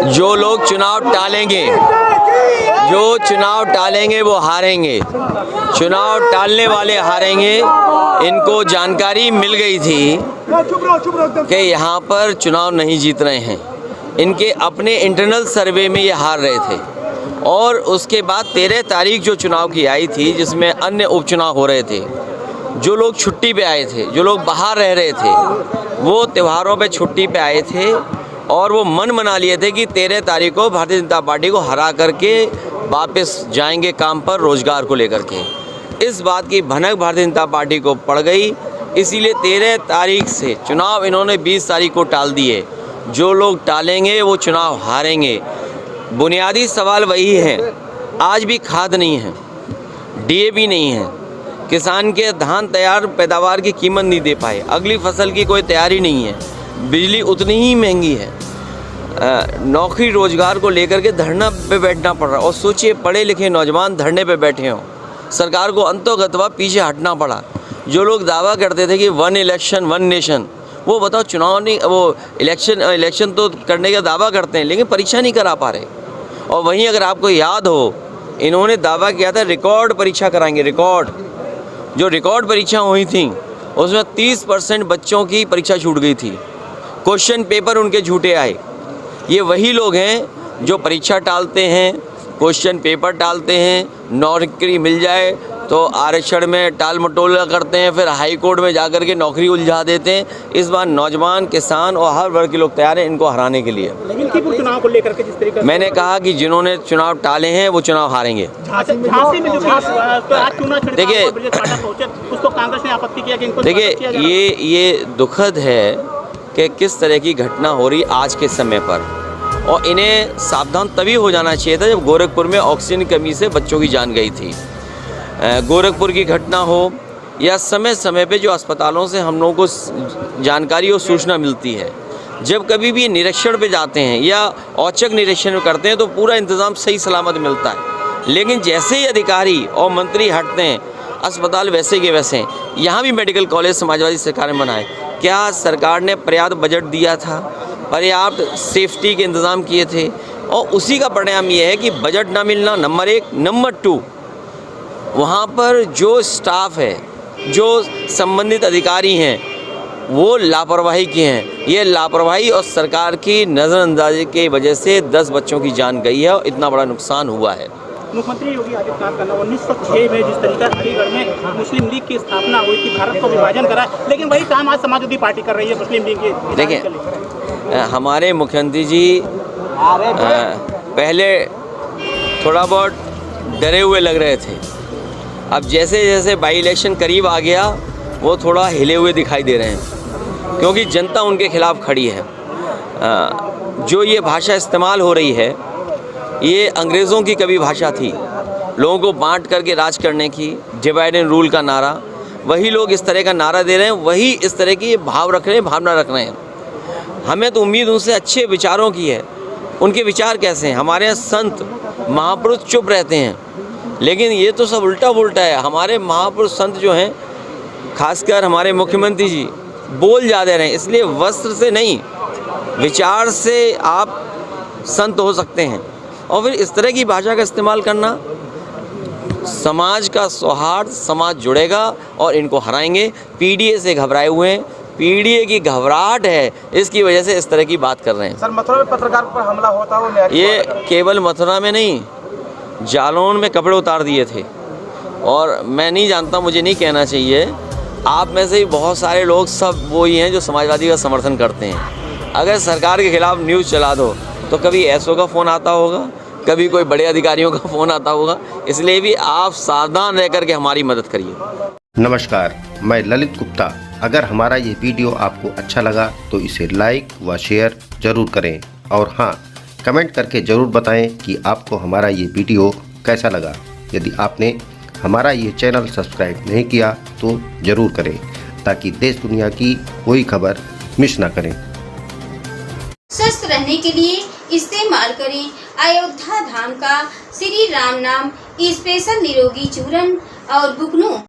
जो लोग चुनाव टालेंगे, जो चुनाव टालेंगे वो हारेंगे। चुनाव टालने वाले हारेंगे। इनको जानकारी मिल गई थी कि यहाँ पर चुनाव नहीं जीत रहे हैं। इनके अपने इंटरनल सर्वे में ये हार रहे थे और उसके बाद 13 तारीख जो चुनाव की आई थी, जिसमें अन्य उपचुनाव हो रहे थे, जो लोग छुट्टी पे आए थे, जो लोग बाहर रह रहे थे, वो त्योहारों पे छुट्टी पे आए थे और वो मन बना लिए थे कि 13 तारीख को भारतीय जनता पार्टी को हरा करके वापस जाएंगे काम पर, रोजगार को लेकर के। इस बात की भनक भारतीय जनता पार्टी को पड़ गई, इसीलिए 13 तारीख से चुनाव इन्होंने 20 तारीख को टाल दिए। जो लोग टालेंगे वो चुनाव हारेंगे। बुनियादी सवाल वही है, आज भी खाद नहीं है, डीएपी नहीं है, किसान के धान तैयार पैदावार की कीमत नहीं दे पाए, अगली फसल की कोई तैयारी नहीं है, बिजली उतनी ही महंगी है, नौकरी रोजगार को लेकर के धरना पे बैठना पड़ रहा। और सोचिए, पढ़े लिखे नौजवान धरने पे बैठे हों, सरकार को अंतोगत्वा पीछे हटना पड़ा। जो लोग दावा करते थे कि 1 इलेक्शन 1 नेशन, वो बताओ चुनाव नहीं, वो इलेक्शन तो करने का दावा करते हैं लेकिन परीक्षा नहीं करा पा रहे। और वहीं अगर आपको याद हो, इन्होंने दावा किया था रिकॉर्ड परीक्षा कराएंगे। रिकॉर्ड जो रिकॉर्ड परीक्षा हुई थी उसमें 30% बच्चों की परीक्षा छूट गई थी, क्वेश्चन पेपर उनके झूठे आए। ये वही लोग हैं जो परीक्षा टालते हैं, क्वेश्चन पेपर टालते हैं, नौकरी मिल जाए तो आरक्षण में टाल मटोला करते हैं, फिर हाई कोर्ट में जाकर के नौकरी उलझा देते हैं। इस बार नौजवान, किसान और हर वर्ग के लोग तैयार हैं इनको हराने के लिए। लेकिन चुनाव को लेकर के जिस तरीके मैंने कहा कि जिन्होंने चुनाव टाले हैं वो चुनाव हारेंगे। देखिए उसको कांग्रेस ने आपत्ति किया कि इनको देखिए ये दुखद है कि किस तरह की घटना हो रही आज के समय पर, और इन्हें सावधान तभी हो जाना चाहिए था जब गोरखपुर में ऑक्सीजन की कमी से बच्चों की जान गई थी। गोरखपुर की घटना हो या समय समय पे जो अस्पतालों से हम लोगों को जानकारी और सूचना मिलती है, जब कभी भी निरीक्षण पे जाते हैं या औचक निरीक्षण करते हैं तो पूरा इंतज़ाम सही सलामत मिलता है। लेकिन जैसे ही अधिकारी और मंत्री हटते हैं, अस्पताल वैसे के वैसे हैं। यहाँ भी मेडिकल कॉलेज समाजवादी सरकार ने बनाए। क्या सरकार ने पर्याप्त बजट दिया था, पर्याप्त सेफ्टी के इंतज़ाम किए थे? और उसी का परिणाम ये है कि बजट ना मिलना नंबर 1, नंबर 2 वहाँ पर जो स्टाफ है, जो संबंधित अधिकारी हैं, वो लापरवाही किए हैं। ये लापरवाही और सरकार की नज़रअंदाजी की वजह से 10 बच्चों की जान गई है और इतना बड़ा नुकसान हुआ है। मुख्यमंत्री योगी आदित्यनाथ का 1906 में जिस तरीके अलीगढ़ में मुस्लिम लीग की स्थापना हुई थी, भारत को विभाजन करा, लेकिन वही काम आज समाजवादी पार्टी कर रही है मुस्लिम लीग की। देखिए, हमारे मुख्यमंत्री जी पहले थोड़ा बहुत डरे हुए लग रहे थे, अब जैसे जैसे बाई इलेक्शन करीब आ गया वो थोड़ा हिले हुए दिखाई दे रहे हैं, क्योंकि जनता उनके खिलाफ खड़ी है। जो ये भाषा इस्तेमाल हो रही है, ये अंग्रेज़ों की कभी भाषा थी, लोगों को बांट करके राज करने की, डिवाइड एंड रूल का नारा। वही लोग इस तरह का नारा दे रहे हैं, वही इस तरह की भाव रख रहे हैं, भावना रख रहे हैं। हमें तो उम्मीद उनसे अच्छे विचारों की है। उनके विचार कैसे हैं? हमारे यहाँ संत महापुरुष चुप रहते हैं, लेकिन ये तो सब उल्टा पुल्टा है। हमारे महापुरुष संत जो हैं, खासकर हमारे मुख्यमंत्री जी, बोल ज़्यादा रहे हैं। इसलिए वस्त्र से नहीं, विचार से आप संत हो सकते हैं। और फिर इस तरह की भाषा का इस्तेमाल करना, समाज का सौहार्द, समाज जुड़ेगा और इनको हराएंगे। पीडीए से घबराए हुए हैं, पीडीए की घबराहट है, इसकी वजह से इस तरह की बात कर रहे हैं। सर, मथुरा में पत्रकार पर हमला होता वो ये केवल मथुरा में नहीं, जालौन में कपड़े उतार दिए थे। और मैं नहीं जानता, मुझे नहीं कहना चाहिए, आप में से बहुत सारे लोग सब वही हैं जो समाजवादी का समर्थन करते हैं। अगर सरकार के खिलाफ न्यूज़ चला दो तो कभी एसओ का फ़ोन आता होगा, कभी कोई बड़े अधिकारियों का फ़ोन आता होगा। इसलिए भी आप सावधान रह करके हमारी मदद करिए। नमस्कार, मैं ललित गुप्ता। अगर हमारा ये वीडियो आपको अच्छा लगा तो इसे लाइक व शेयर जरूर करें, और हाँ, कमेंट करके ज़रूर बताएं कि आपको हमारा ये वीडियो कैसा लगा। यदि आपने हमारा ये चैनल सब्सक्राइब नहीं किया तो ज़रूर करें, ताकि देश दुनिया की कोई खबर मिस ना करें। स्वस्थ रहने के लिए इस्तेमाल करें अयोध्या धाम का श्री राम नाम स्पेशल निरोगी चूर्ण और बुकनों।